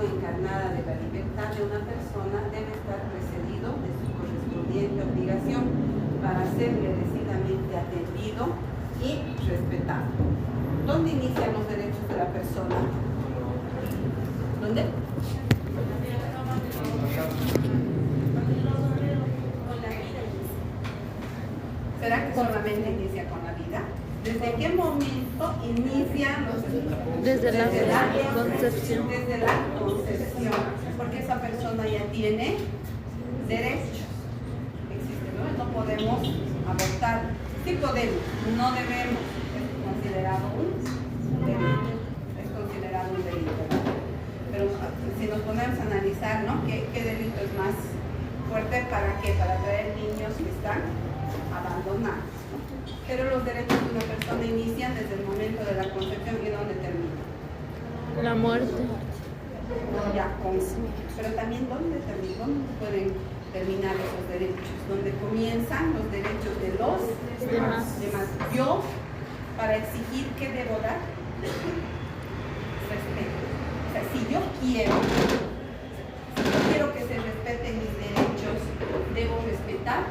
encarnada de la libertad de una persona debe estar precedido de su correspondiente obligación para ser merecidamente atendido y respetado. ¿Dónde inician los derechos de la persona? ¿Dónde? ¿Será que solamente inicia con la vida? ¿Desde qué momento inician los derechos? Desde la concepción. Desde la concepción, porque esa persona ya tiene derechos. Existe, ¿no? No podemos abortar. Sí podemos, no debemos. Es considerado un delito. Es considerado un delito. Pero si nos ponemos a analizar, ¿no? ¿Qué delito es más fuerte? ¿Para qué? Para traer niños que están abandonados. Pero los derechos de una persona inician desde el momento de la concepción y ¿dónde terminan? La muerte. Ya, pero también ¿dónde pueden terminar esos derechos? Donde comienzan los derechos de los demás. Yo, para exigir, ¿qué debo dar? Respeto. O sea, si yo quiero que se respeten mis derechos, debo respetar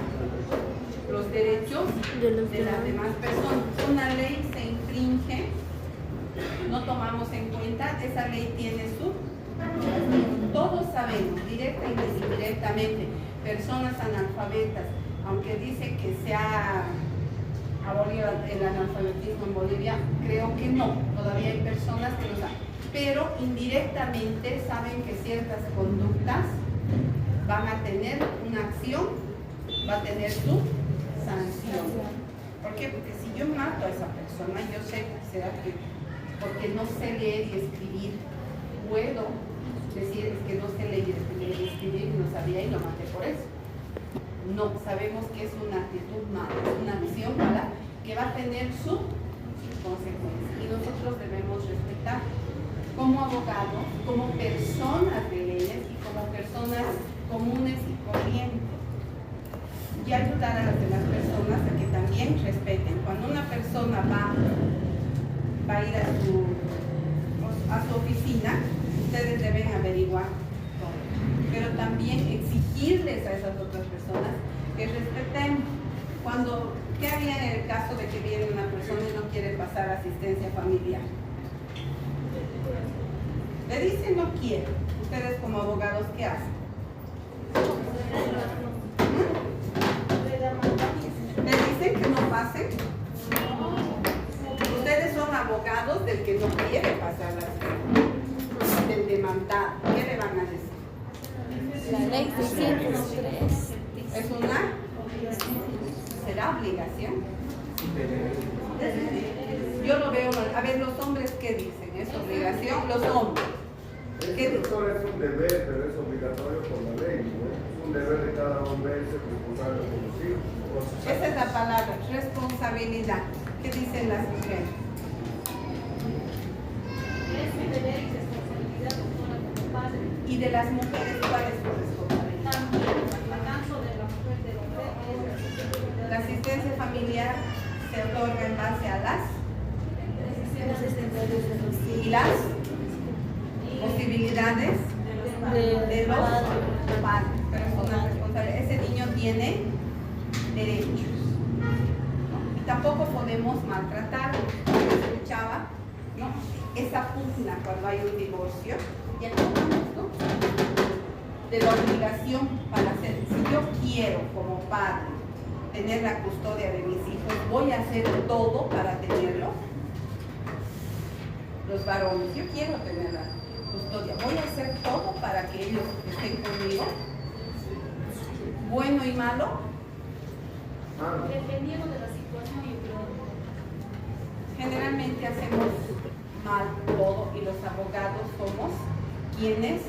los derechos de las demás personas. Una ley se infringe, no tomamos en cuenta, esa ley tiene su... Todos sabemos, directa y indirectamente, personas analfabetas, aunque dice que se ha abolido el analfabetismo en Bolivia, creo que no, todavía hay personas que lo saben, pero indirectamente saben que ciertas conductas van a tener una acción, va a tener su sanción. ¿Por qué? Porque si yo mato a esa persona, yo sé, será que porque no sé leer y escribir, puedo decir es que no sé leer y escribir y no sabía y lo maté por eso. No, sabemos que es una actitud mala, es una acción mala que va a tener su consecuencia y nosotros debemos respetar como abogados, como personas de leyes y como personas comunes y corrientes. Y ayudar a las demás personas a que también respeten. Cuando una persona va a ir a su oficina, ustedes deben averiguar todo. Pero también exigirles a esas otras personas que respeten. ¿Qué haría en el caso de que viene una persona y no quiere pasar asistencia familiar? Le dicen no quiero. Ustedes como abogados, ¿qué hacen? ¿Le dicen que no pasen? Ustedes son abogados del que no quiere pasar la del demandado. ¿Qué le van a decir? La ley 603. ¿Es una? ¿Será obligación? Yo lo veo mal. A ver, los hombres, ¿qué dicen? ¿Es obligación? Los hombres. ¿Qué dicen? Esto es un deber, pero es obligatorio por la ley, ¿no? Es un deber de cada hombre ser responsable con los hijos. Esa es la palabra, responsabilidad. ¿Qué dicen las mujeres? Es mi deber y responsabilidad como padre. ¿Y de las mujeres cuál es su responsabilidad? También, tanto de la mujer del hombre, La asistencia familiar se otorga en base a las y las posibilidades de los padres. Pero es una responsabilidad. Ese niño tiene derechos. Y tampoco podemos maltratarlo. Escuchaba, ¿no? Esa pugna cuando hay un divorcio, ya hablamos, ¿no? De la obligación para hacer. Si yo quiero como padre tener la custodia de mis hijos, voy a hacer todo para tenerlo. Los varones, yo quiero tener la custodia, voy a hacer todo para que ellos estén conmigo. Bueno y malo. dependiendo de la situación y Generalmente hacemos mal todo y los abogados somos quienes,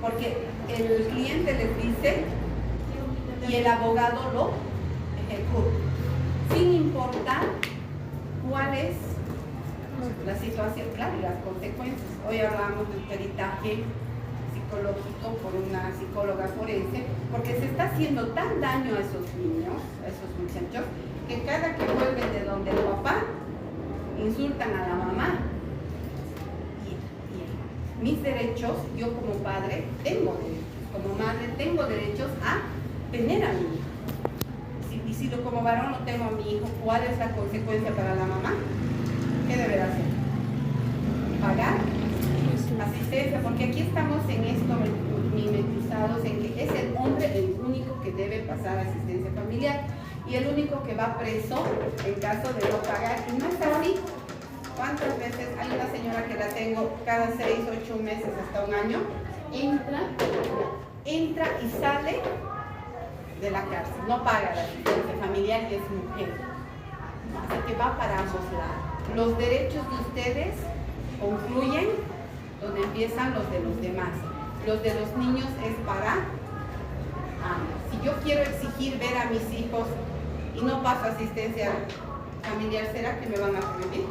porque el cliente les dice y el abogado lo ejecuta, sin importar cuál es la situación, claro, y las consecuencias. Hoy hablamos del peritaje psicológico por una psicóloga forense, porque se está haciendo tan daño a esos niños, a esos muchachos, que cada que vuelven de donde el papá, insultan a la mamá. mis derechos, yo como padre tengo derechos, como madre tengo derechos a tener a mi hijo. Y si yo como varón no tengo a mi hijo, ¿cuál es la consecuencia para la mamá? ¿Qué deberá hacer? Pagar asistencia, porque aquí estamos en esto mimetizados en que es el hombre el único que debe pasar asistencia familiar y el único que va preso en caso de no pagar, y no es así. ¿Cuántas veces hay una señora que la tengo cada 6, 8 meses hasta un año? Entra y sale de la cárcel, no paga la asistencia familiar y es mujer. Así que va para ambos lados. Los derechos de ustedes concluyen donde empiezan los de los demás. Los de los niños es para ambos. Si yo quiero exigir ver a mis hijos y no paso asistencia familiar, ¿será que me van a prohibir?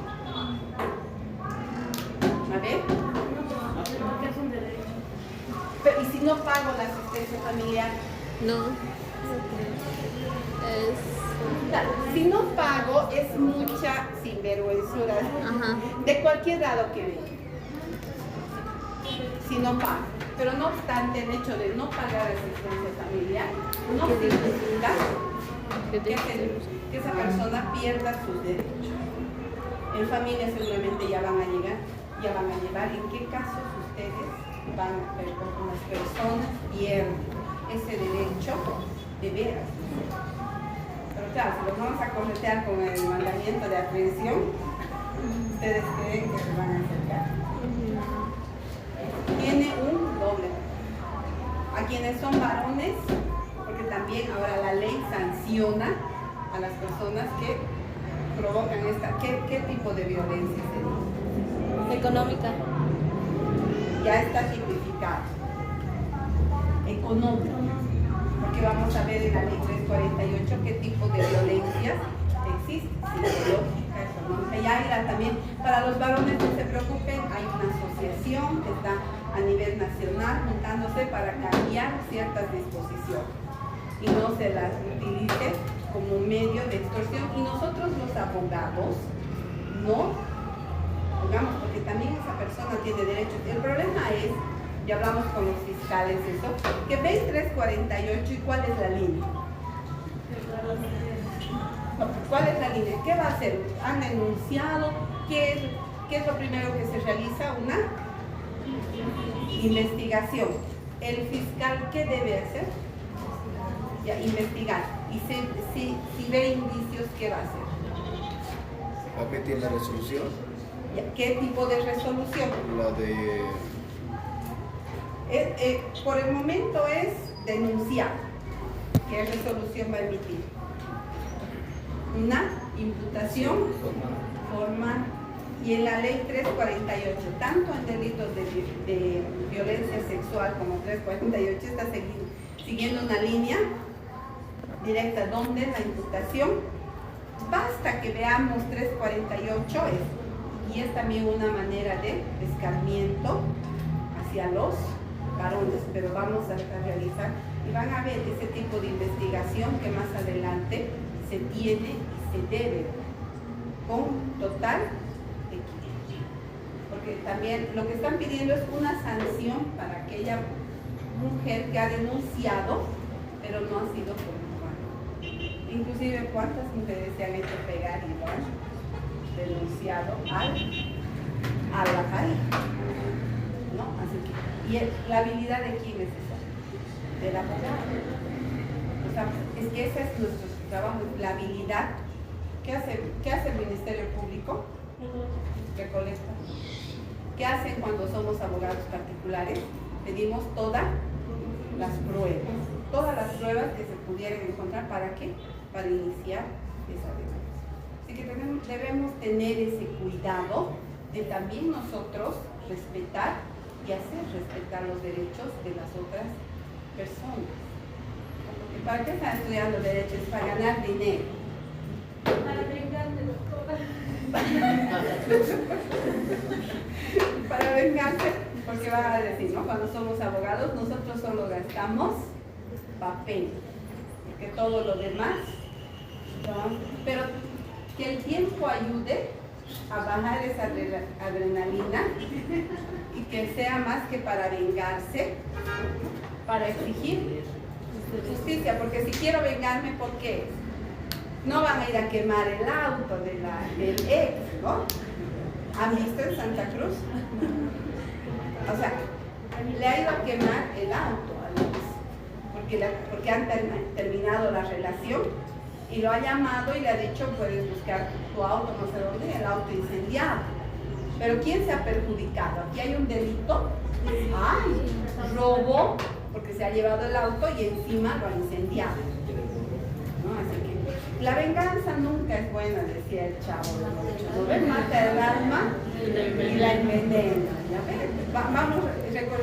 A ver. Porque es un derecho. Pero, ¿y si no pago la asistencia familiar? No. Claro, si no pago es mucha sinvergüenzura. Ajá. De cualquier lado que venga. Si no pago. Pero no obstante, el hecho de no pagar asistencia familiar no significa que esa persona pierda sus derechos. En familia seguramente ya van a llevar en qué casos ustedes van a ver cómo las personas pierden ese derecho de veras. Pero claro, si los vamos a corretear con el mandamiento de aprehensión, ustedes creen que se van a acercar. Tiene un doble. A quienes son varones, porque también ahora la ley sanciona a las personas que provocan ¿qué tipo de violencia sería? Económica. Ya está tipificado. Económica. Porque vamos a ver en la ley 348 qué tipo de violencias existen, psicológica, económica. Y hay también, para los varones no se preocupen, hay una asociación que está a nivel nacional juntándose para cambiar ciertas disposiciones y no se las utilice como medio de extorsión. Y nosotros los abogados no pongamos, porque también esa persona tiene derechos. El problema es, ya hablamos con los fiscales eso, que ven 348 y ¿cuál es la línea? ¿Cuál es la línea? ¿Qué va a hacer? ¿Han denunciado? ¿Qué es lo primero que se realiza? Una investigación. ¿El fiscal qué debe hacer? Ya, investigar. Y si ve indicios, ¿qué va a hacer? ¿Va a meter la resolución? Ya, ¿qué tipo de resolución? La de... por el momento es denunciar. ¿Qué resolución va a emitir? Una imputación formal. Y en la ley 348, tanto en delitos de violencia sexual como 348, está siguiendo una línea directa donde la imputación, basta que veamos 348 y es también una manera de escarmiento hacia los varones, pero vamos a realizar y van a ver ese tipo de investigación que más adelante se tiene y se debe con total equilibrio, porque también lo que están pidiendo es una sanción para aquella mujer que ha denunciado pero no ha sido comprobado. Inclusive cuántas mujeres se han hecho pegar y lo han denunciado a la pareja, ¿no? Así que, ¿y la habilidad de quién es esa? Del abogado. O sea, es que ese es nuestro trabajo, la habilidad. ¿Qué hace el Ministerio Público? Recolecta. ¿Qué hacen cuando somos abogados particulares? Pedimos todas las pruebas que se pudieran encontrar. ¿Para qué? Para iniciar esa denuncia. Así que debemos tener ese cuidado de también nosotros respetar y hacer respetar los derechos de las otras personas. Porque ¿para qué están estudiando derechos? Para ganar dinero. Para vengarse los Para vengarse, porque van a decir, ¿no? Cuando somos abogados, nosotros solo gastamos papel, porque todo lo demás, ¿no? Pero que el tiempo ayude a bajar esa adrenalina y que sea más que para vengarse, para exigir justicia, porque si quiero vengarme, ¿por qué? No van a ir a quemar el auto del ex, ¿no? ¿Han visto en Santa Cruz? O sea, le ha ido a quemar el auto al ex, porque han terminado la relación y lo ha llamado y le ha dicho, puedes buscar tu auto, no sé dónde, el auto incendiado. Pero ¿quién se ha perjudicado? Aquí hay un delito. ¡Ay! Robo, porque se ha llevado el auto y encima lo ha incendiado. ¿No? Así que la venganza nunca es buena, decía el Chavo del Ocho. ¿No ves? Mata el alma y la envenena. ¿Ya ves? Vamos,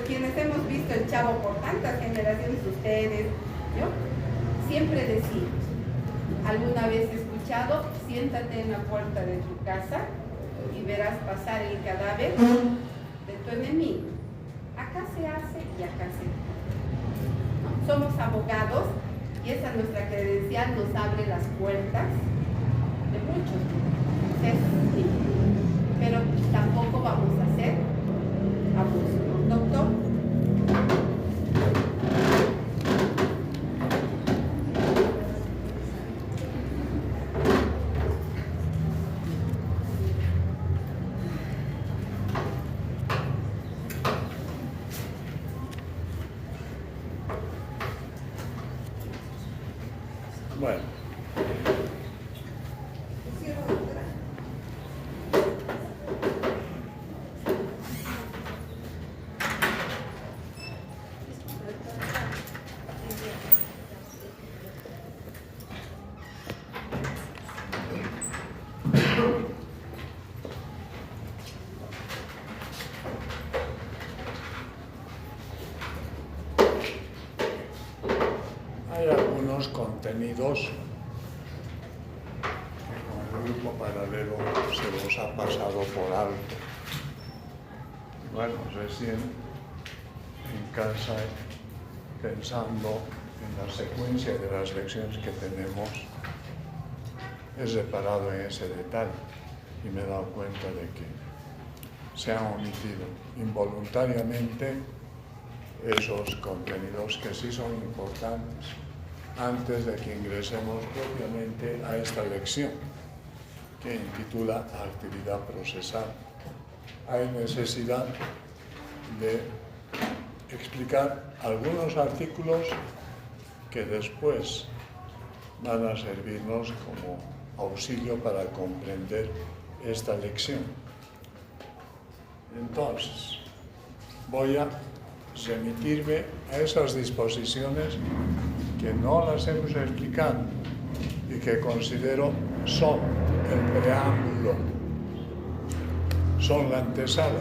quienes hemos visto el Chavo por tantas generaciones, ustedes, yo, siempre decimos, alguna vez he escuchado, siéntate en la puerta de tu casa y verás pasar el cadáver de tu enemigo. Acá se hace y acá se hace. Somos abogados y esa nuestra credencial nos abre las puertas de muchos procesos, sí. Pero tampoco vamos a hacer abuso, ¿no, doctor? Bueno. Hay algunos contenidos que con el grupo paralelo se los ha pasado por alto. Bueno, recién en casa, pensando en la secuencia de las lecciones que tenemos, he reparado en ese detalle y me he dado cuenta de que se han omitido involuntariamente esos contenidos que sí son importantes antes de que ingresemos propiamente a esta lección que intitula Actividad Procesal. Hay necesidad de explicar algunos artículos que después van a servirnos como auxilio para comprender esta lección. Entonces, voy a remitirme a esas disposiciones que no las hemos explicado y que considero son el preámbulo, son la antesala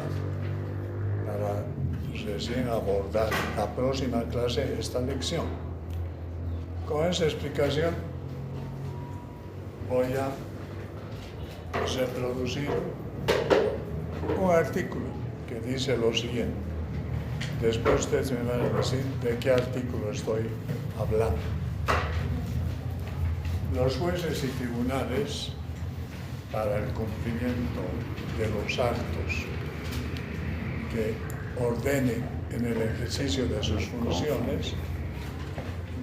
para recién abordar la próxima clase esta lección. Con esa explicación voy a reproducir un artículo que dice lo siguiente. Después ustedes me van a decir de qué artículo estoy hablando. Los jueces y tribunales, para el cumplimiento de los actos que ordenen en el ejercicio de sus funciones,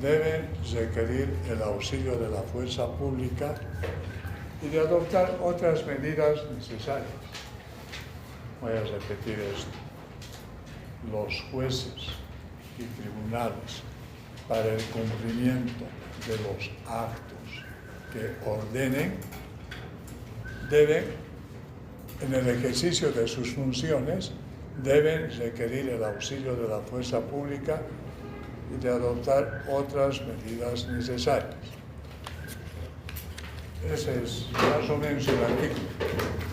deben requerir el auxilio de la fuerza pública y de adoptar otras medidas necesarias. Voy a repetir esto. Los jueces y tribunales, para el cumplimiento de los actos que ordenen, deben, en el ejercicio de sus funciones, deben requerir el auxilio de la fuerza pública y de adoptar otras medidas necesarias. Ese es más o menos el artículo.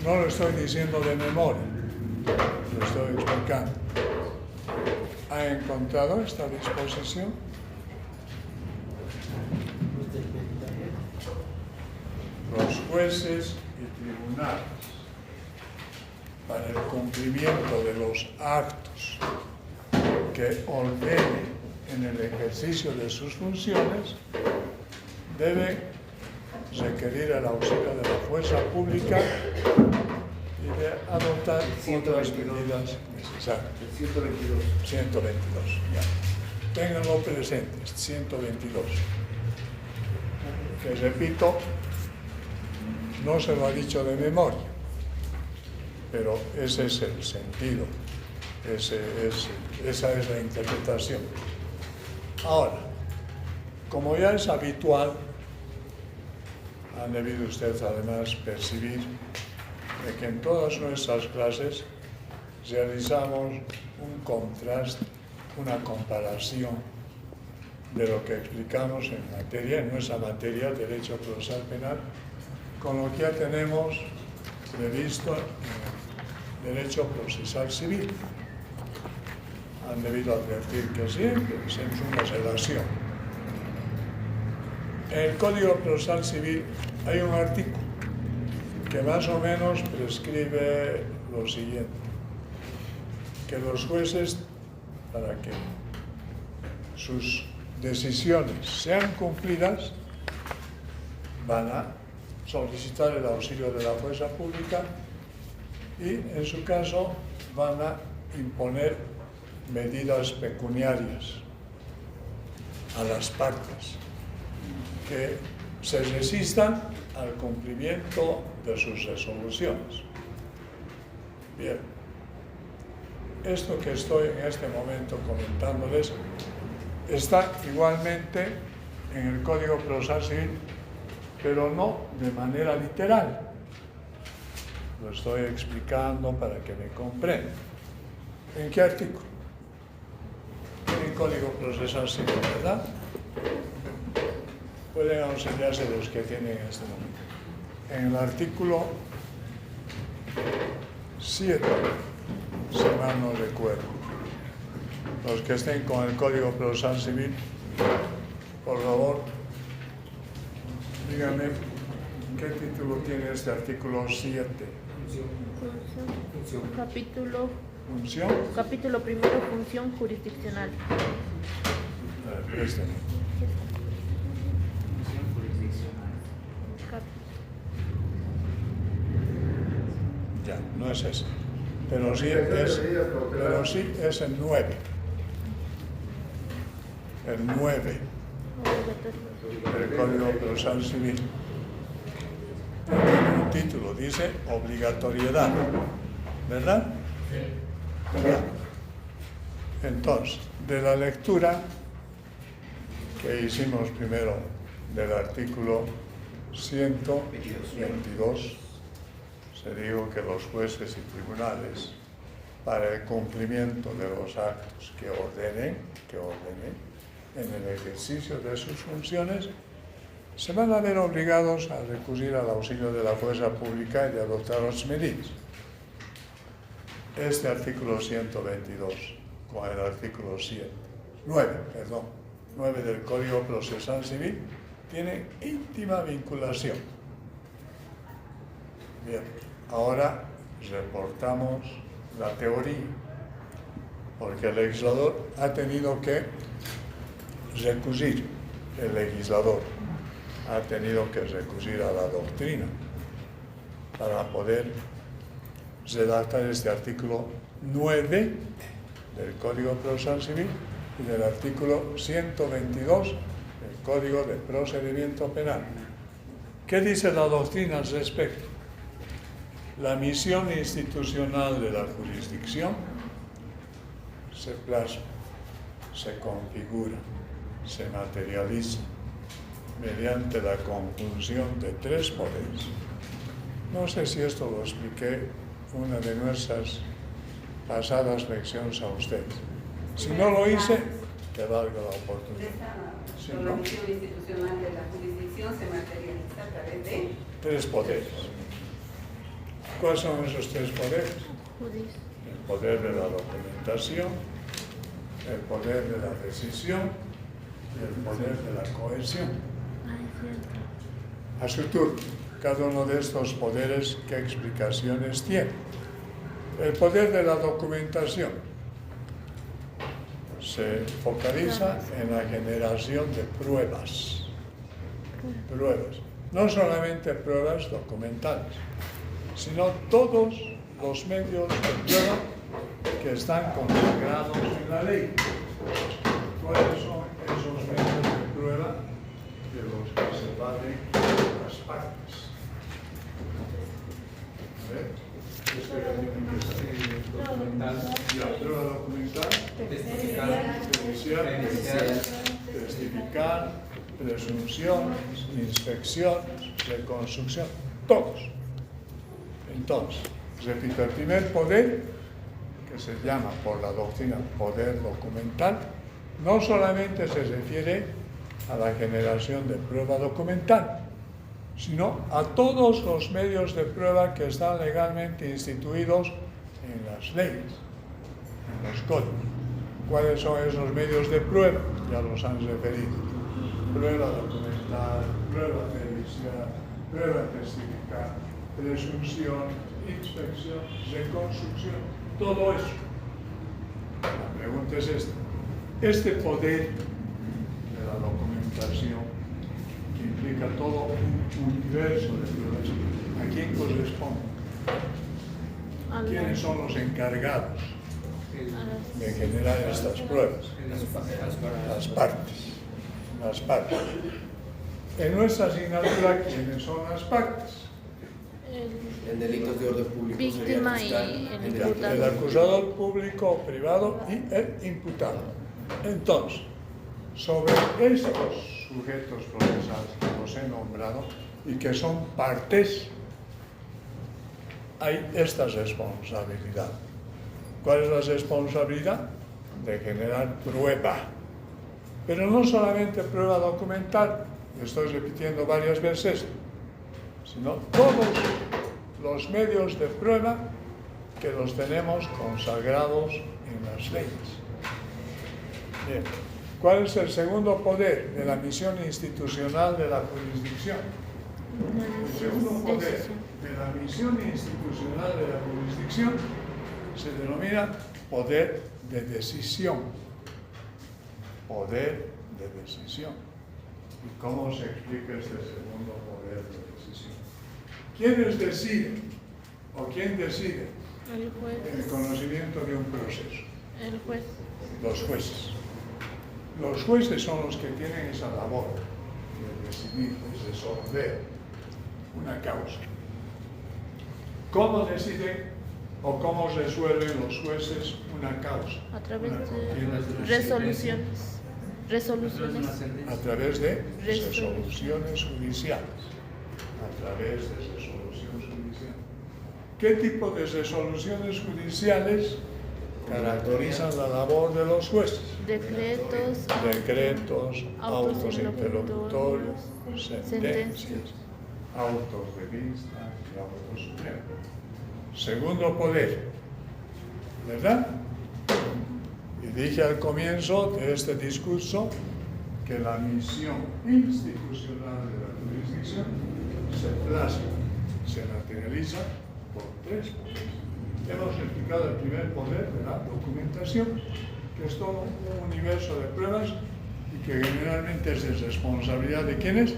No lo estoy diciendo de memoria, lo estoy explicando. ¿Ha encontrado esta disposición? Los jueces y tribunales, para el cumplimiento de los actos que ordenen en el ejercicio de sus funciones, deben requerir el auxilio de la fuerza pública y y de adoptar otras medidas necesarias. El 122. 122, ya. Ténganlo presentes, 122. Que repito, no se lo ha dicho de memoria, pero ese es el sentido, esa es la interpretación. Ahora, como ya es habitual, han debido ustedes además percibir de que en todas nuestras clases realizamos un contraste, una comparación de lo que explicamos en nuestra materia, Derecho Procesal Penal, con lo que ya tenemos previsto en Derecho Procesal Civil. Han debido advertir que siempre es una relación. En el Código Procesal Civil hay un artículo que más o menos prescribe lo siguiente: que los jueces, para que sus decisiones sean cumplidas, van a solicitar el auxilio de la fuerza pública y, en su caso, van a imponer medidas pecuniarias a las partes que se resistan al cumplimiento de sus resoluciones. Bien, esto que estoy en este momento comentándoles está igualmente en el Código Procesal Civil, pero no de manera literal. Lo estoy explicando para que me comprendan. ¿En qué artículo? En el Código Procesal Civil, ¿verdad? Pueden auxiliarse los que tienen en este momento. En el artículo 7, si mal no recuerdo. Los que estén con el Código Procesal Civil, por favor, díganme qué título tiene este artículo 7. Capítulo primero, función jurisdiccional. Préstame. Ya, no es ese. Pero sí es el 9. El 9 del Código Procesal Civil. Tiene un título, dice obligatoriedad. ¿Verdad? ¿Verdad? Entonces, de la lectura que hicimos primero del artículo 122, se dijo que los jueces y tribunales, para el cumplimiento de los actos que ordenen en el ejercicio de sus funciones, se van a ver obligados a recurrir al auxilio de la fuerza pública y de adoptar las medidas. Este artículo 122 con el artículo 9 del Código Procesal Civil tienen íntima vinculación. Bien, ahora reportamos la teoría, porque el legislador ha tenido que recurrir, el legislador ha tenido que recurrir a la doctrina para poder redactar este artículo 9 del Código Procesal Civil y del artículo 122 del Código de Procedimiento Penal. ¿Qué dice la doctrina al respecto? La misión institucional de la jurisdicción se plasma, se configura, se materializa mediante la conjunción de tres poderes. No sé si esto lo expliqué en una de nuestras pasadas lecciones a ustedes. Si no lo hice, que valga la oportunidad. La misión institucional de la jurisdicción se materializa a través de tres poderes. ¿Cuáles son esos tres poderes? El poder de la documentación, el poder de la decisión y el poder de la cohesión. A su turno, cada uno de estos poderes, ¿qué explicaciones tiene? El poder de la documentación se focaliza en la generación de pruebas. No solamente pruebas documentales, sino todos los medios de prueba que están consagrados en la ley. ¿Cuáles son esos medios de prueba de los que se valen las partes? A ver, ¿qué es que documental? Ya, prueba documental, testificar, presunción, inspección, reconstrucción, todos. Entonces, repito, el primer poder, que se llama por la doctrina poder documental, no solamente se refiere a la generación de prueba documental, sino a todos los medios de prueba que están legalmente instituidos en las leyes, en los códigos. ¿Cuáles son esos medios de prueba? Ya los han referido. Prueba documental, prueba pericial, prueba testificar, presunción, inspección, reconstrucción, todo eso. La pregunta es esta. Este poder de la documentación, que implica todo un universo de pruebas, ¿a quién corresponde? ¿Quiénes son los encargados de generar estas pruebas? Las partes. Las partes. En nuestra asignatura, ¿quiénes son las partes? En delitos de orden público. Víctima y el imputado. El acusador público o privado y el imputado. Entonces, sobre estos sujetos procesales que los he nombrado y que son partes, hay esta responsabilidad. ¿Cuál es la responsabilidad? De generar prueba. Pero no solamente prueba documental, estoy repitiendo varias veces, sino todos los medios de prueba que los tenemos consagrados en las leyes. Bien. ¿Cuál es el segundo poder de la misión institucional de la jurisdicción? El segundo poder de la misión institucional de la jurisdicción se denomina poder de decisión. Poder de decisión. ¿Y cómo se explica este segundo poder de decisión? ¿Quiénes deciden o quién decide El juez. el conocimiento de un proceso? El juez. Los jueces. Los jueces son los que tienen esa labor de decidir, de resolver una causa. ¿Cómo deciden o cómo resuelven los jueces una causa? A través Una de contienda? resoluciones. Resoluciones. A través de resoluciones judiciales. A través de resoluciones judiciales. ¿Qué tipo de resoluciones judiciales caracterizan la labor de los jueces? Decretos. Decretos, autos interlocutorios, sentencias. sentencias, autos de vista y autos supremos. Segundo poder, ¿verdad? Y dije al comienzo de este discurso que la misión institucional de la jurisdicción se plasma, se materializa por tres poderes. Hemos explicado el primer poder de la documentación, que es todo un universo de pruebas y que generalmente es de responsabilidad de ¿quiénes?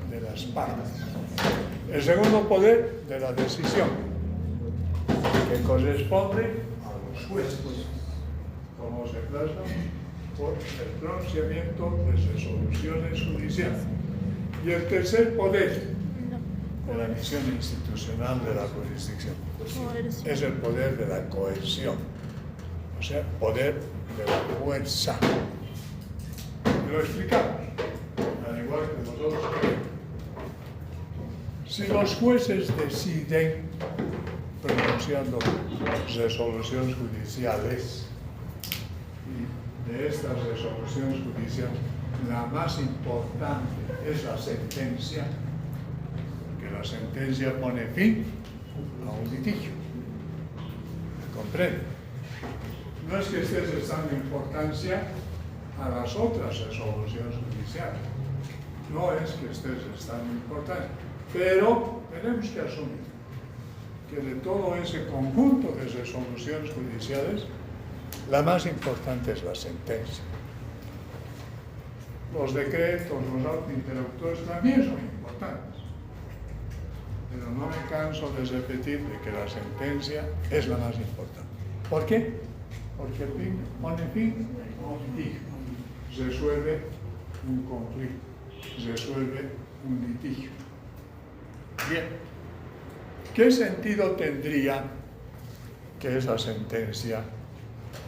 De las partes. El segundo poder de la decisión, que corresponde a los jueces, como se plasma por el pronunciamiento de resoluciones judiciales. Y el tercer poder de la misión institucional de la jurisdicción es el poder de la coerción, o sea, poder de la fuerza. Lo explicamos, al igual que nosotros. Si los jueces deciden pronunciando resoluciones judiciales, y de estas resoluciones judiciales la más importante es la sentencia, porque la sentencia pone fin a un litigio. ¿Me comprende? No es que estés restando importancia a las otras resoluciones judiciales, no es que estés restando importancia, pero tenemos que asumir que de todo ese conjunto de resoluciones judiciales, la más importante es la sentencia. Los decretos, los autos interlocutorios también son importantes, pero no me canso de repetir de que la sentencia es la más importante. ¿Por qué? Porque pone fin a un litigio, resuelve un conflicto, resuelve un litigio. Bien, ¿qué sentido tendría que esa sentencia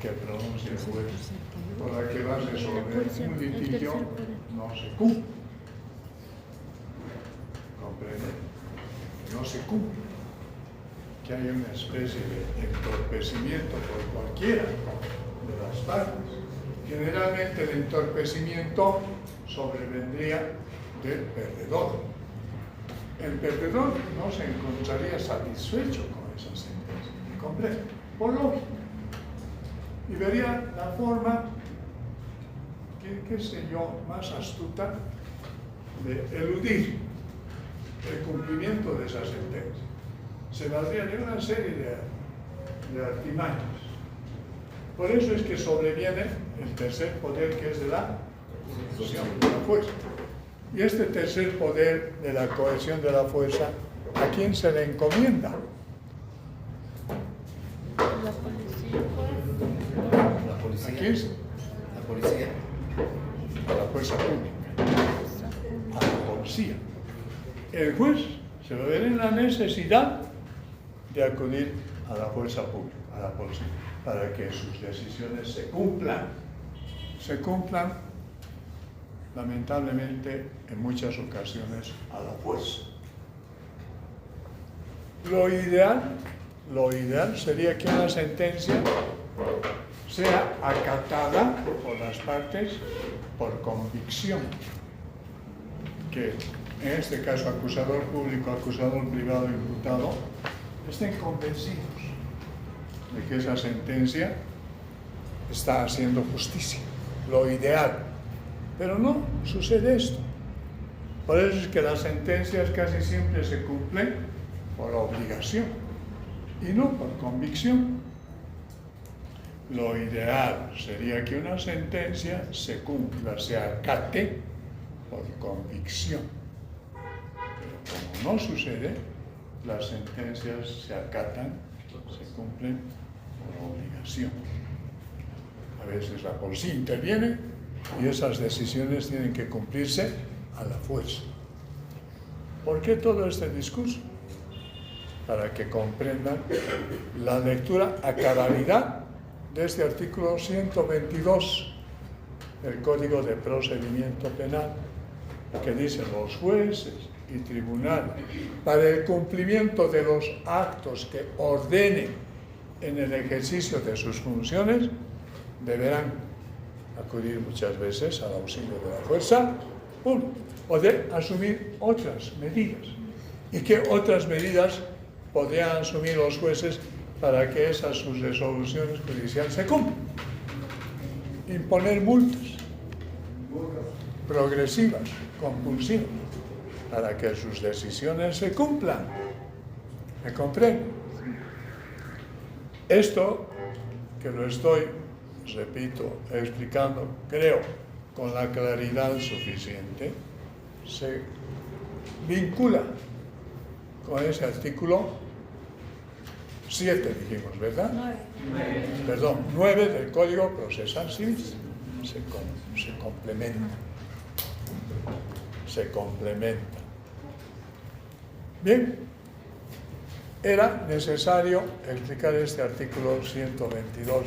que pronuncie el juez por la que va a resolver un litigio no se cumple? ¿Comprende? No se cumple. Que hay una especie de entorpecimiento por cualquiera de las partes. Generalmente el entorpecimiento sobrevendría del perdedor. El perdedor no se encontraría satisfecho con esa sentencia, ¿comprende? Por lógica. Y vería la forma, qué sé yo, más astuta de eludir el cumplimiento de esa sentencia. Se valdría de una serie de artimañas. Por eso es que sobreviene el tercer poder, que es de la cohesión de la fuerza. Y este tercer poder de la cohesión de la fuerza, ¿a quién se le encomienda? La policía. La policía. ¿A quién? La policía. A la fuerza pública. A la policía. El juez se va a ver en la necesidad de acudir a la fuerza pública, a la policía, para que sus decisiones se cumplan. Se cumplan, lamentablemente, en muchas ocasiones a la fuerza. Lo ideal sería que una sentencia sea acatada por las partes por convicción, que en este caso acusador público, acusador privado, imputado, estén convencidos de que esa sentencia está haciendo justicia, lo ideal. Pero no sucede esto. Por eso es que las sentencias casi siempre se cumplen por obligación y no por convicción. Lo ideal sería que una sentencia se cumpla, se acate por convicción. Pero como no sucede, las sentencias se acatan, se cumplen por obligación. A veces la policía interviene y esas decisiones tienen que cumplirse a la fuerza. ¿Por qué todo este discurso? Para que comprendan la lectura a cabalidad de este artículo 122 del Código de Procedimiento Penal, que dice: los jueces y tribunales, para el cumplimiento de los actos que ordenen en el ejercicio de sus funciones, deberán acudir muchas veces al auxilio de la fuerza pública o de asumir otras medidas. ¿Y qué otras medidas podrían asumir los jueces para que esas sus resoluciones judiciales se cumplan? Imponer multas progresivas, compulsivas, para que sus decisiones se cumplan. ¿Me comprenden? Esto, que lo estoy, repito, explicando, creo, con la claridad suficiente, se vincula con ese artículo 7, dijimos, ¿verdad? 9 del Código Procesal Civil. Se complementa. Se complementa. Bien, era necesario explicar este artículo 122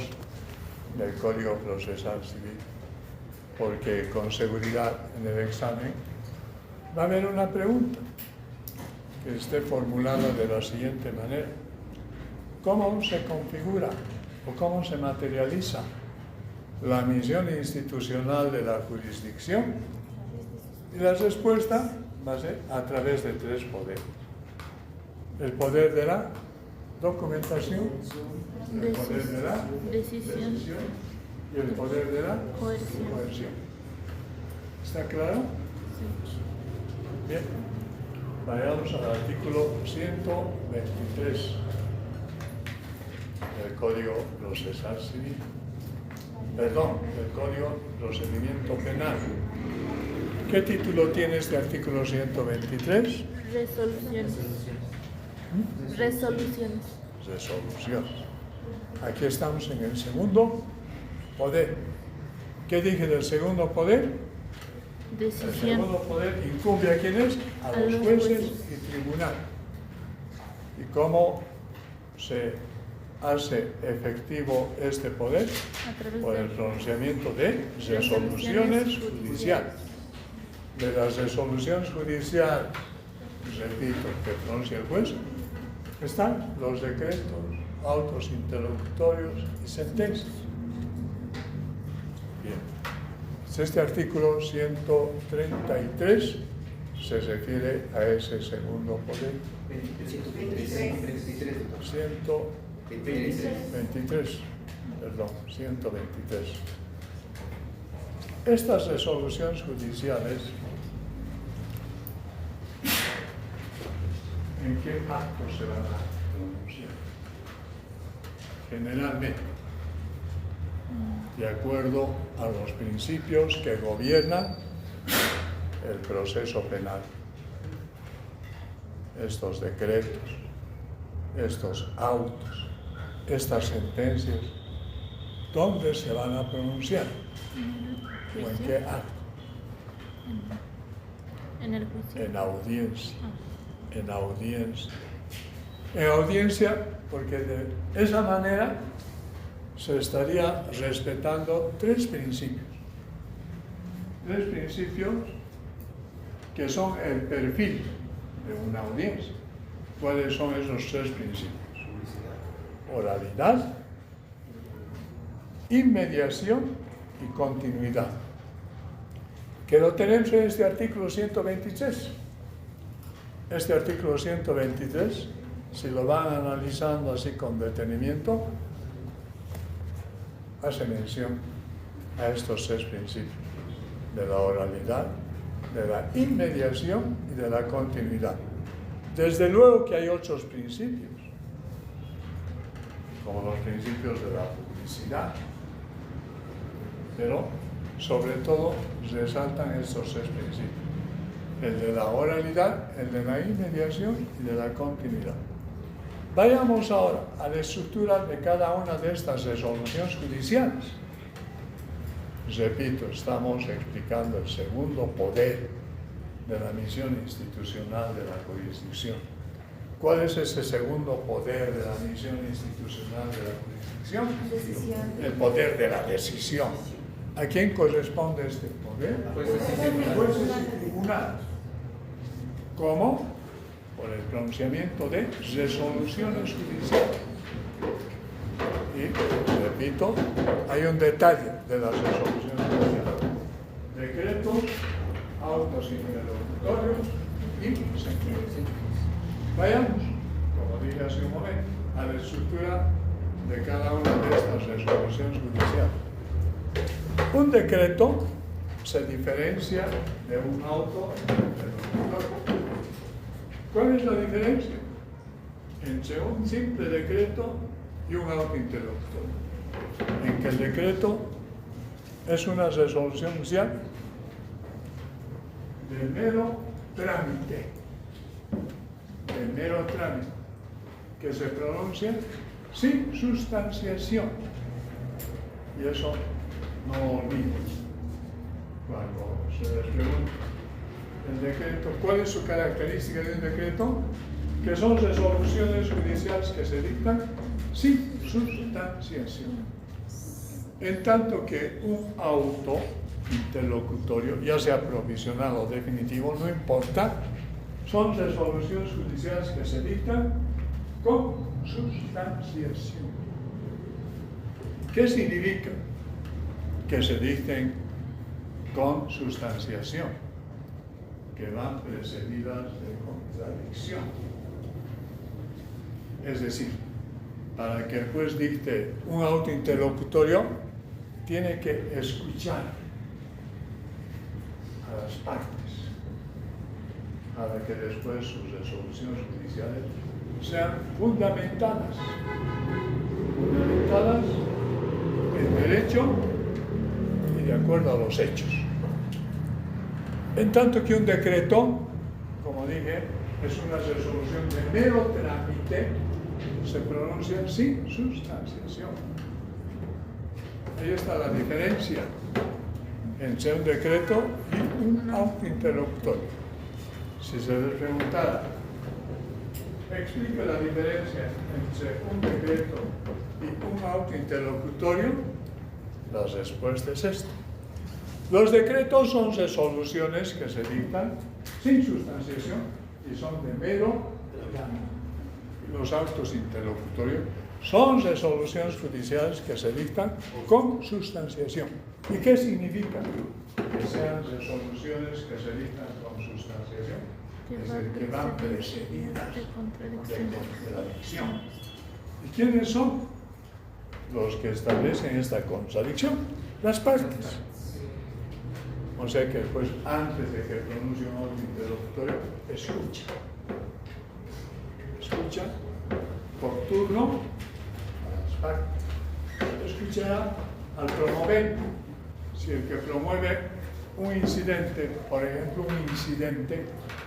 del Código Procesal Civil, porque con seguridad en el examen va a haber una pregunta que esté formulada de la siguiente manera: ¿cómo se configura o cómo se materializa la misión institucional de la jurisdicción? Y la respuesta va a ser a través de 3 poderes: el poder de la documentación, el poder de la decisión y el poder de la coerción. ¿Está claro? Sí. Bien, vayamos al artículo 123 del Código Procesal Civil, del Código Procedimiento Penal. ¿Qué título tiene este artículo 123? Resoluciones. Resoluciones. Resoluciones. Aquí estamos en el segundo poder. ¿Qué dije del segundo poder? El Decisión. segundo poder incumbe a quiénes, a los jueces y tribunal. ¿Y cómo se hace efectivo este poder? A través Por el de pronunciamiento de resoluciones judiciales. De las resoluciones judiciales, repito, que pronuncia el juez, están los decretos, autos interlocutorios y sentencias. Bien. Este artículo 133 se refiere a ese segundo poder. 123. Estas resoluciones judiciales, ¿en qué actos se van a pronunciar? Generalmente, de acuerdo a los principios que gobiernan el proceso penal. Estos decretos, estos autos, estas sentencias, ¿dónde se van a pronunciar? ¿O en qué acto? En el juicio. En audiencia. En audiencia. En audiencia, porque de esa manera se estaría respetando tres principios. Tres principios que son el perfil de una audiencia. ¿Cuáles son esos tres principios? Oralidad, inmediación y continuidad. Que lo tenemos en este artículo 123. Este artículo 123, si lo van analizando así con detenimiento, hace mención a estos tres principios, de la oralidad, de la inmediación y de la continuidad. Desde luego que hay otros principios, como los principios de la publicidad, pero sobre todo resaltan estos tres principios, el de la oralidad, el de la inmediación y de la continuidad. Vayamos ahora a la estructura de cada una de estas resoluciones judiciales. Repito, estamos explicando el segundo poder de la misión institucional de la jurisdicción. ¿Cuál es ese segundo poder de la misión institucional de la jurisdicción? Decisión. El poder de la decisión. ¿A quién corresponde este poder? Jueces y tribunales. ¿Cómo? Por el pronunciamiento de resoluciones judiciales. Y, repito, hay un detalle de las resoluciones judiciales. Decretos, autos interlocutorios y sentencias. Vayamos, como dije hace un momento, a la estructura de cada una de estas resoluciones judiciales. Un decreto se diferencia de un auto interlocutorio. ¿Cuál es la diferencia entre un simple decreto y un auto interlocutorio? En que el decreto es una resolución judicial de mero trámite, que se pronuncia sin sustanciación. Y eso no olviden cuando se les pregunta el decreto, ¿cuál es su característica de un decreto? Que son resoluciones judiciales que se dictan sin sustanciación. En tanto que un auto interlocutorio, ya sea provisional o definitivo, no importa, son resoluciones judiciales que se dictan con sustanciación. ¿Qué significa que se dicten con sustanciación? Que van precedidas de contradicción. Es decir, para que el juez dicte un auto interlocutorio, tiene que escuchar a las partes, para que después sus resoluciones judiciales sean fundamentadas en derecho y de acuerdo a los hechos. En tanto que un decreto, como dije, es una resolución de mero trámite, se pronuncia sin sustanciación. Ahí está la diferencia entre un decreto y un auto interlocutorio. Si se les preguntara, explica la diferencia entre un decreto y un auto interlocutorio, la respuesta es esta. Los decretos son resoluciones que se dictan sin sustanciación y son de mero trámite. Los autos interlocutorios son resoluciones judiciales que se dictan con sustanciación. ¿Y qué significa que sean resoluciones que se dictan con sustanciación? Es decir, que van precedidas de contradicción. ¿Y quiénes son los que establecen esta contradicción? Las partes. O sea que después, antes de que pronuncie un auto interlocutorio, escucha por turno a las partes. Escuchará al promovente. Si el que promueve un incidente, por ejemplo, un incidente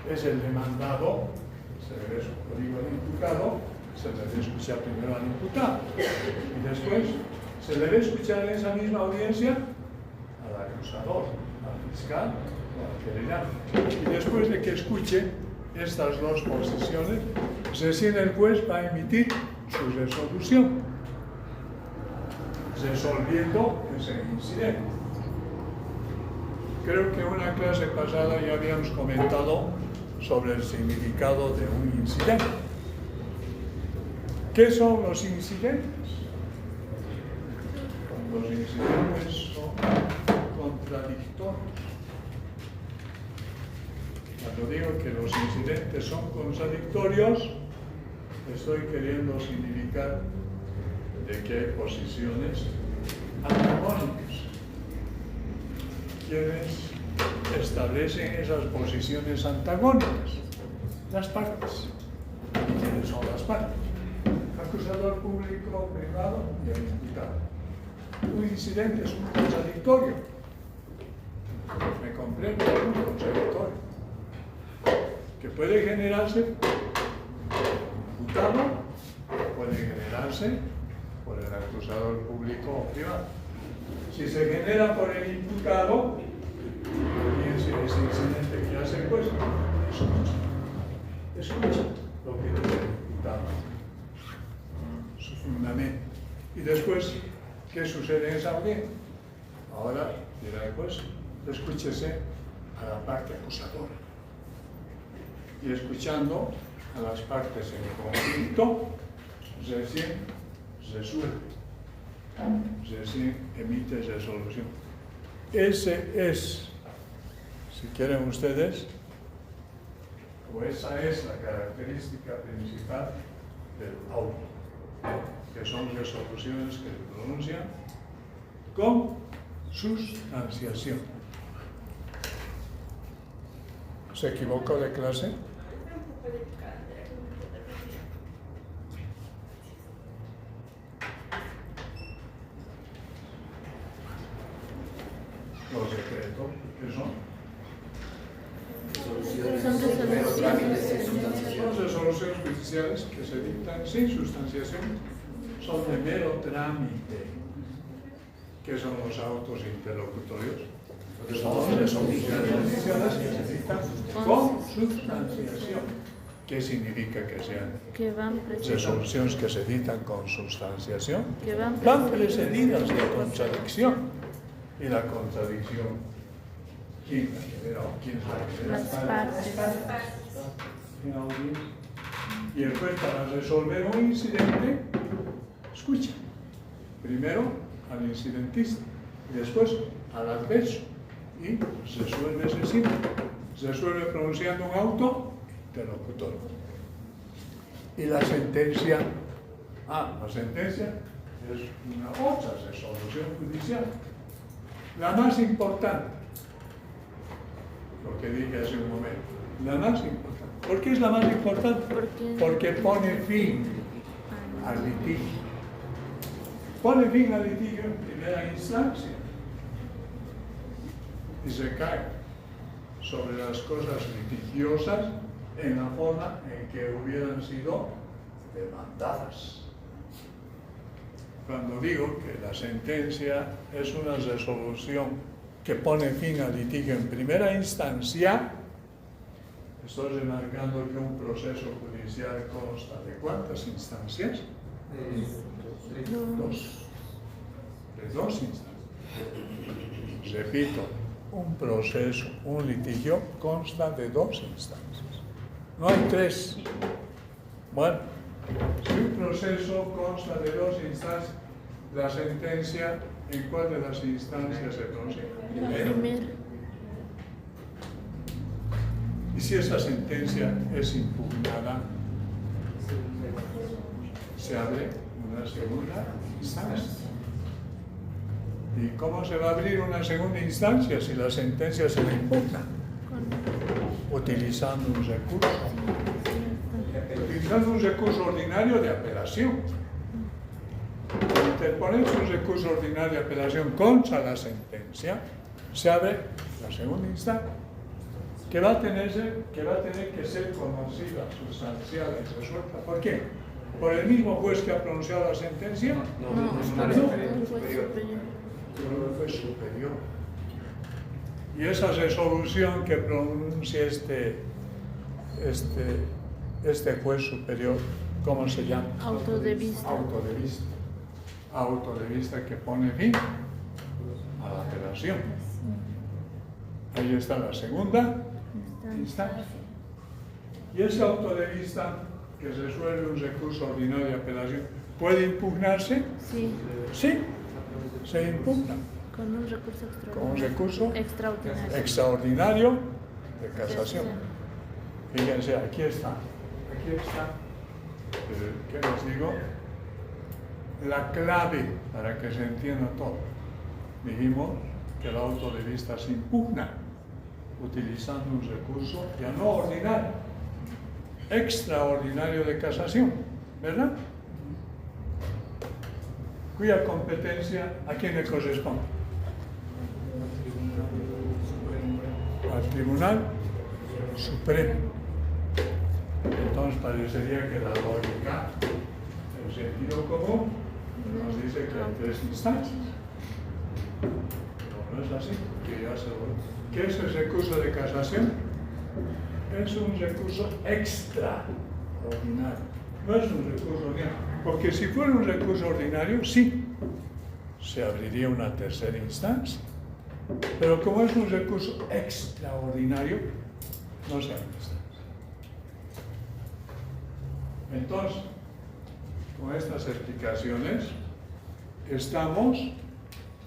es el demandado, se le ve su código al imputado, se le debe escuchar primero al imputado y después se debe escuchar en esa misma audiencia al acusador, al fiscal o al querellante. Y después de que escuche estas dos posiciones, recién el juez va a emitir su resolución, resolviendo ese incidente. Creo que en una clase pasada ya habíamos comentado sobre el significado de un incidente. ¿Qué son los incidentes? Los incidentes son contradictorios. Cuando digo que los incidentes son contradictorios, estoy queriendo significar de que hay posiciones antagónicas. ¿Quiénes establecen esas posiciones antagónicas? Las partes. ¿Quiénes son las partes? Acusador público, privado y el imputado. Un incidente es un contradictorio. ¿Me comprendo? Es un contradictorio. Que puede generarse imputado, puede generarse por el acusador público o privado. Si se genera por el imputado, ese incidente que hace el juez, escucha lo que dice el imputado, su fundamento. Y después, ¿qué sucede en esa audiencia? Ahora, dirá el juez, escúchese a la parte acusadora. Y escuchando a las partes en conflicto, recién resuelve. Recién emite resolución. Ese es, si quieren ustedes, o esa es la característica principal del auto, que son resoluciones que se pronuncian con sustanciación. ¿Se equivocó de clase? Los decretos, ¿qué son? Son resoluciones judiciales que se dictan sin sustanciación, son de mero trámite. ¿Qué son los autos interlocutorios? Son resoluciones judiciales que se dictan con sustanciación. ¿Qué significa que sean resoluciones que se dictan con sustanciación? Van precedidas de contradicción. Y la contradicción, ¿quién la genera o quién la genera? Las partes. Y el juez, para resolver un incidente, escucha primero al incidentista y después al adverso y resuelve ese simple. Resuelve pronunciando un auto interlocutorio. Y la sentencia, la sentencia es una otra resolución judicial. La más importante, lo que dije hace un momento, la más importante. ¿Por qué es la más importante? Porque pone fin al litigio. Pone fin al litigio en primera instancia y se cae sobre las cosas litigiosas en la forma en que hubieran sido demandadas. Cuando digo que la sentencia es una resolución que pone fin al litigio en primera instancia, estoy remarcando que un proceso judicial consta de ¿cuántas instancias? Dos. De dos instancias. Repito, un proceso, un litigio consta de dos instancias. No hay tres. Bueno, si un proceso consta de dos instancias, la sentencia, ¿en cuál de las instancias se pronuncia? Primero. Y si esa sentencia es impugnada, se abre una segunda instancia. ¿Y cómo se va a abrir una segunda instancia si la sentencia se le impugna? Utilizando un recurso. Utilizando un recurso ordinario de apelación. Interponer un recurso ordinario de apelación contra la sentencia, se abre la segunda instancia, que va a tener que ser conocida, sustancial y resuelta. ¿Por qué? ¿Por el mismo juez que ha pronunciado la sentencia? No, el juez superior. Y esa resolución que pronuncia este juez superior, ¿cómo se llama? Auto de vista. Auto de vista que pone fin a la apelación. Ahí está la segunda instancia. Y ese auto de vista que resuelve un recurso ordinario de apelación, ¿puede impugnarse? Sí. Sí, se impugna. Con un recurso extraordinario. Con un recurso extraordinario de casación. Fíjense, aquí está. ¿Qué les digo? La clave para que se entienda todo. Dijimos que el auto de vista se impugna utilizando un recurso ya no ordinario, extraordinario de casación, ¿verdad? Cuya competencia ¿a quién le corresponde? Al Tribunal Supremo. Entonces parecería que la lógica, el sentido común, nos dice que hay tres instancias. Pero no es así, porque ya se lo... ¿Qué es el recurso de casación? Es un recurso extraordinario. No es un recurso ordinario. Porque si fuera un recurso ordinario, sí, se abriría una tercera instancia. Pero como es un recurso extraordinario, no se abre instancia. Entonces, con estas explicaciones, estamos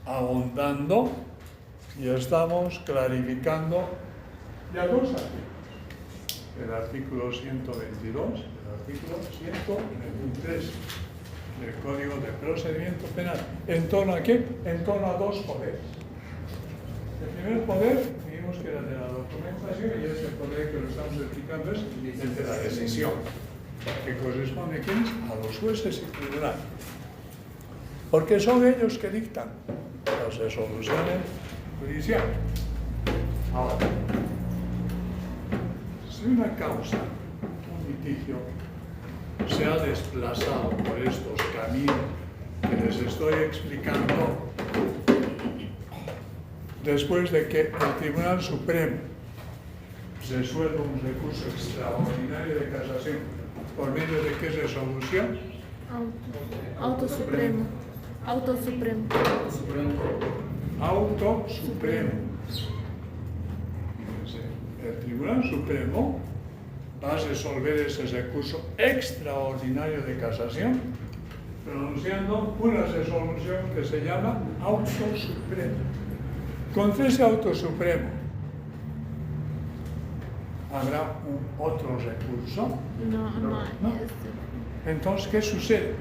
ahondando y estamos clarificando ya dos artículos. El artículo 122 y el artículo 123 del Código de Procedimiento Penal. ¿En torno a qué? En torno a dos poderes. El primer poder, dijimos que era de la documentación, y ese poder que lo estamos explicando es el de la decisión, que corresponde a los jueces y tribunales. Porque son ellos que dictan las resoluciones judiciales. Ahora, si una causa, un litigio, se ha desplazado por estos caminos que les estoy explicando, después de que el Tribunal Supremo resuelva un recurso extraordinario de casación, ¿por medio de qué resolución? Auto Supremo. El Tribunal Supremo va a resolver ese recurso extraordinario de casación pronunciando una resolución que se llama Auto Supremo. Contra ese Auto Supremo habrá otro recurso. No. Entonces, ¿qué sucede?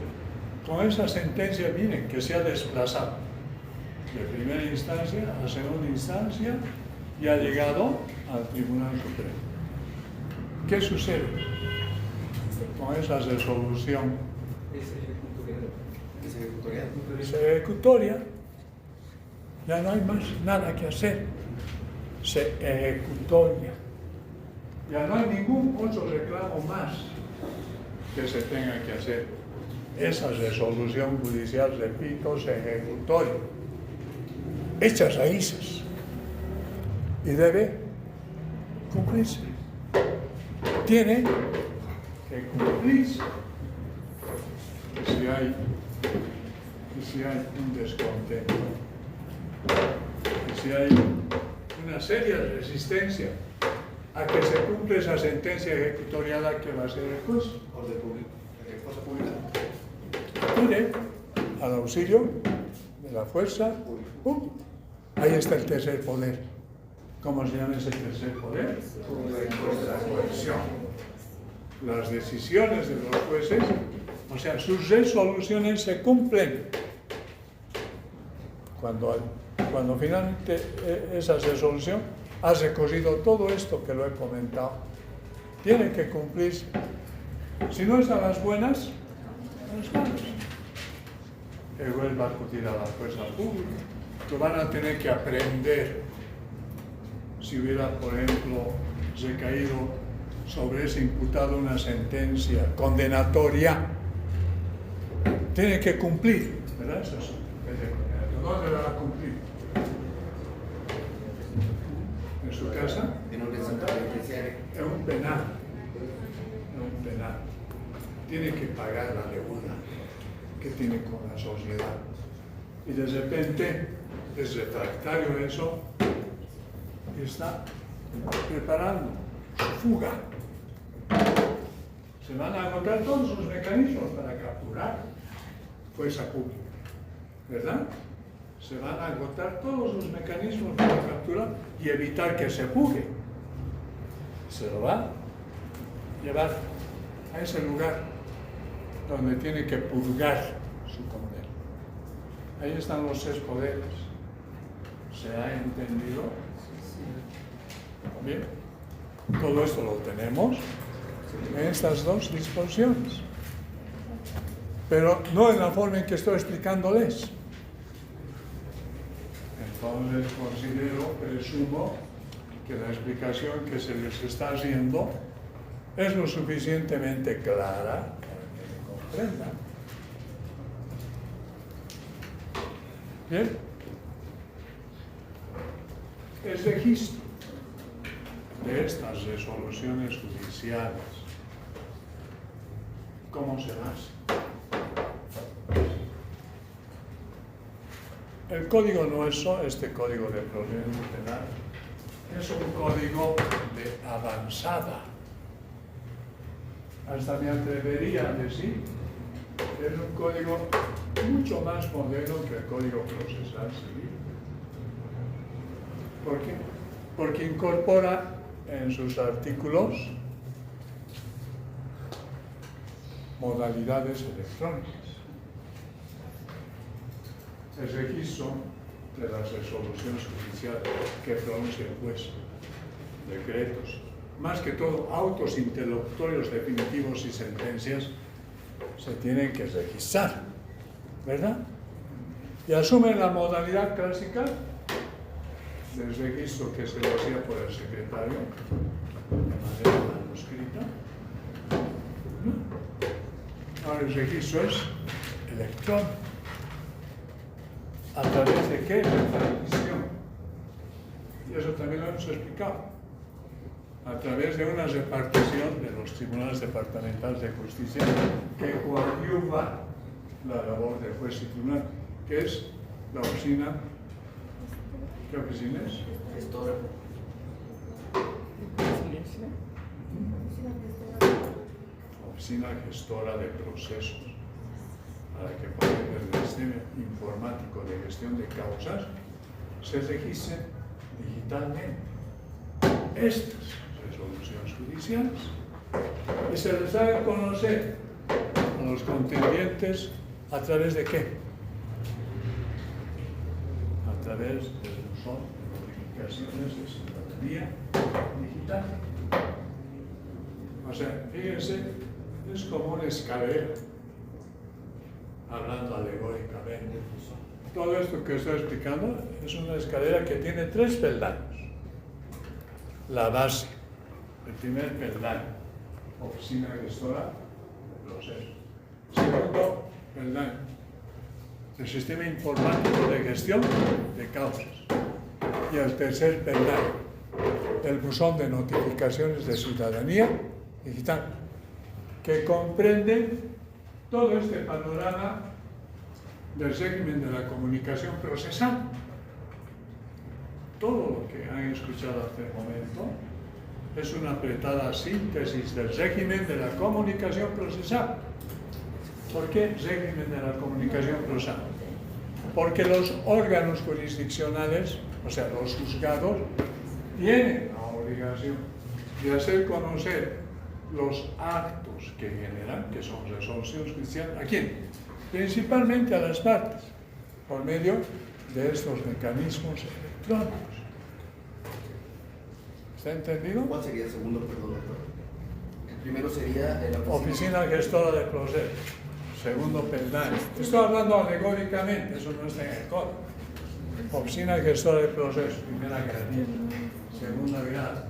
Con esa sentencia, miren, que se ha desplazado de primera instancia a segunda instancia y ha llegado al Tribunal Supremo. ¿Qué sucede con esa resolución? Es ejecutoria. Ya no hay más nada que hacer. Se ejecutoria. Ya no hay ningún otro reclamo más que se tenga que hacer. Esa resolución judicial, repito, se ejecutó, hechas raíces, y debe cumplirse. Tiene que cumplirse. Si hay un descontento, si hay una seria resistencia a que se cumpla esa sentencia ejecutoriada, que va a ser el juez. Orden público. Cosa pública. Acude al auxilio de la fuerza. Ahí está el tercer poder. ¿Cómo se llama ese tercer poder? La coerción. Las decisiones de los jueces, o sea, sus resoluciones se cumplen. Cuando finalmente esa resolución ha recorrido todo esto que lo he comentado, tiene que cumplirse. Si no están las buenas, las malas. El juez va a acudir a la fuerza pública. Lo van a tener que aprender. Si hubiera, por ejemplo, recaído sobre ese imputado una sentencia condenatoria, tiene que cumplir, ¿verdad? Eso es ¿dónde la va a cumplir? ¿En su casa? En un recinto penitenciario. Es un penal. Tiene que pagar la deuda que tiene con la sociedad. Y de repente es refractario a eso y está preparando su fuga. Se van a agotar todos sus mecanismos para capturar fuerza pública, ¿verdad? Se van a agotar todos los mecanismos para capturar y evitar que se fugue. Se lo va a llevar a ese lugar donde tiene que purgar su condena. Ahí están los 6 poderes. ¿Se ha entendido? Bien. Todo esto lo tenemos en estas 2 disposiciones. Pero no en la forma en que estoy explicándoles. Entonces presumo que la explicación que se les está haciendo es lo suficientemente clara para que me comprendan. Bien. El registro de estas resoluciones judiciales, ¿cómo se hace? El código nuestro, este código de procedimiento penal, es un código de avanzada. Hasta me atrevería a decir que es un código mucho más moderno que el Código Procesal Civil. ¿Por qué? Porque incorpora en sus artículos modalidades electrónicas. El registro de las resoluciones judiciales que pronuncia el juez, decretos, más que todo autos interlocutorios definitivos y sentencias, se tienen que registrar, ¿verdad? Y asumen la modalidad clásica del registro que se lo hacía por el secretario de manera manuscrita. Ahora el registro es electrónico. ¿A través de qué? De transmisión. Y eso también lo hemos explicado. A través de una repartición de los tribunales departamentales de justicia que coadyuva la labor del juez y tribunal, que es la oficina. ¿Qué oficina es? Gestora. Oficina gestora de procesos, para que por medio del sistema informático de gestión de causas se registren digitalmente estas resoluciones judiciales y se les haga conocer a los contendientes a través de qué? A través del buzón de notificaciones de ciudadanía digital. O sea, fíjense, es como una escalera, hablando alegóricamente. Todo esto que estoy explicando es una escalera que tiene 3 peldaños. La base, el primer peldaño, oficina gestora de procesos. Segundo peldaño, el sistema informático de gestión de causas. Y el tercer peldaño, el buzón de notificaciones de ciudadanía digital, que comprende todo este panorama del régimen de la comunicación procesal. Todo lo que han escuchado hasta el momento es una apretada síntesis del régimen de la comunicación procesal. ¿Por qué régimen de la comunicación procesal? Porque los órganos jurisdiccionales, o sea, los juzgados, tienen la obligación de hacer conocer los actos que generan, que son resoluciones judiciales, ¿a quién? Principalmente a las partes, por medio de estos mecanismos electrónicos. ¿Está entendido? ¿Cuál sería el segundo, perdón, doctor? El primero sería la Oficina gestora de procesos. Segundo peldaño. Estoy hablando alegóricamente, eso no está en el código. Oficina gestora de procesos, primera gradita, segunda grada.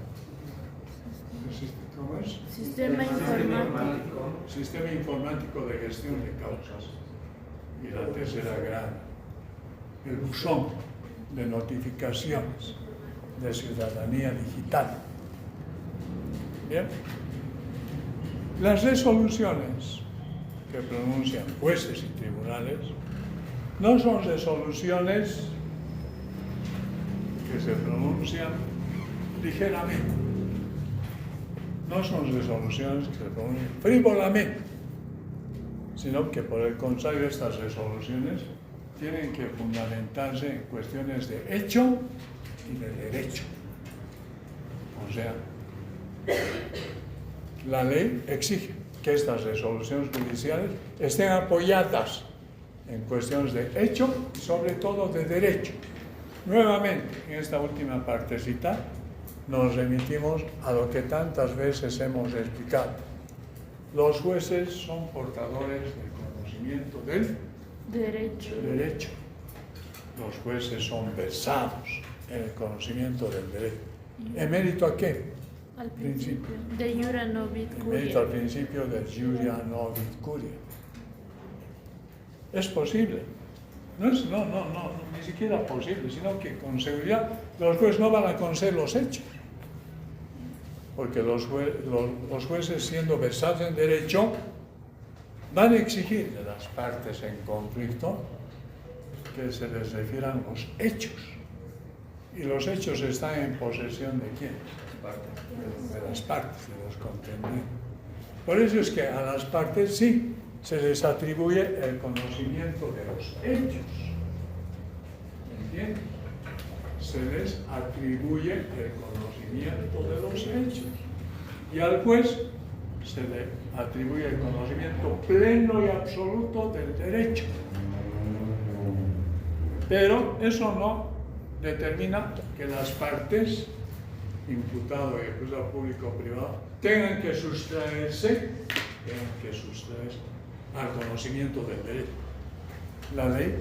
¿Cómo es? Sistema informático. Sistema informático de gestión de causas. Y la tercera grada, el buzón de notificaciones de ciudadanía digital. Bien. Las resoluciones que pronuncian jueces y tribunales no son resoluciones que se pronuncian ligeramente, no son resoluciones que se pronuncian frívolamente, sino que por el contrario estas resoluciones tienen que fundamentarse en cuestiones de hecho y de derecho. O sea, la ley exige que estas resoluciones judiciales estén apoyadas en cuestiones de hecho y sobre todo de derecho. Nuevamente, en esta última partecita, nos remitimos a lo que tantas veces hemos explicado. Los jueces son portadores del conocimiento del derecho. Los jueces son versados en el conocimiento del derecho. ¿Emérito a qué? Al principio. De iura novit Emérito al curia. principio del iura novit curia. Es posible. No, ni siquiera posible, sino que con seguridad los jueces no van a conocer los hechos. Porque los jueces, siendo versados en derecho, van a exigir de las partes en conflicto que se les refieran los hechos. Y los hechos están en posesión de quién? De las partes, de los contendientes. Por eso es que a las partes sí se les atribuye el conocimiento de los hechos. ¿Entiendes? Se les atribuye el conocimiento de los hechos. Y al juez se le atribuye el conocimiento pleno y absoluto del derecho. Pero eso no determina que las partes, imputado y acusado público o privado, tengan que sustraerse al conocimiento del derecho. La ley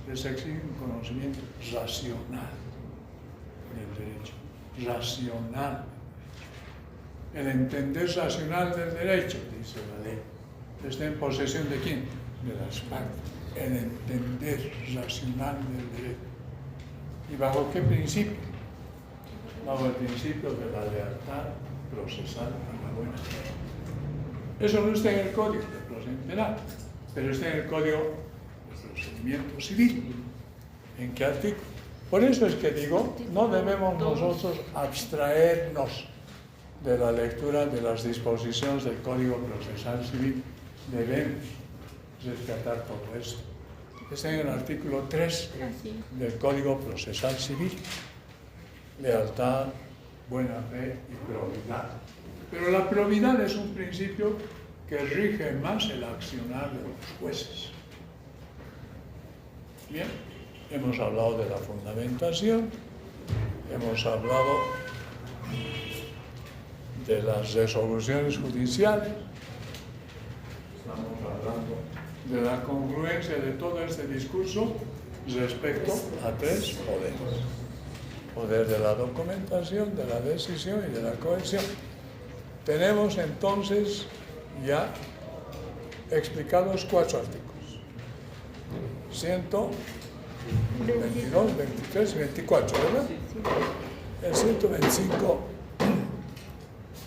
les exige un conocimiento racional del derecho. Racional. El entender racional del derecho, dice la ley, está en posesión de quién? De las partes. El entender racional del derecho. ¿Y bajo qué principio? Bajo el principio de la lealtad procesal a la buena fe. Eso no está en el Código de Procedimiento Penal, pero está en el Código de Procedimiento Civil. ¿En qué artículo? Por eso es que digo, no debemos nosotros abstraernos de la lectura de las disposiciones del Código Procesal Civil. Debemos rescatar todo esto. Está en el artículo 3 del Código Procesal Civil. Lealtad, buena fe y probidad. Pero la probidad es un principio que rige más el accionar de los jueces. Bien, hemos hablado de la fundamentación, hemos hablado de las resoluciones judiciales, estamos hablando de la congruencia de todo este discurso respecto a tres poderes. Poder de la documentación, de la decisión y de la coerción. Tenemos entonces ya explicados 4 artículos. 122, 23 y 24, ¿verdad? El 125,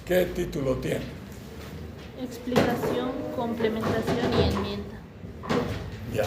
¿qué título tiene? Explicación, complementación y enmienda. Ya.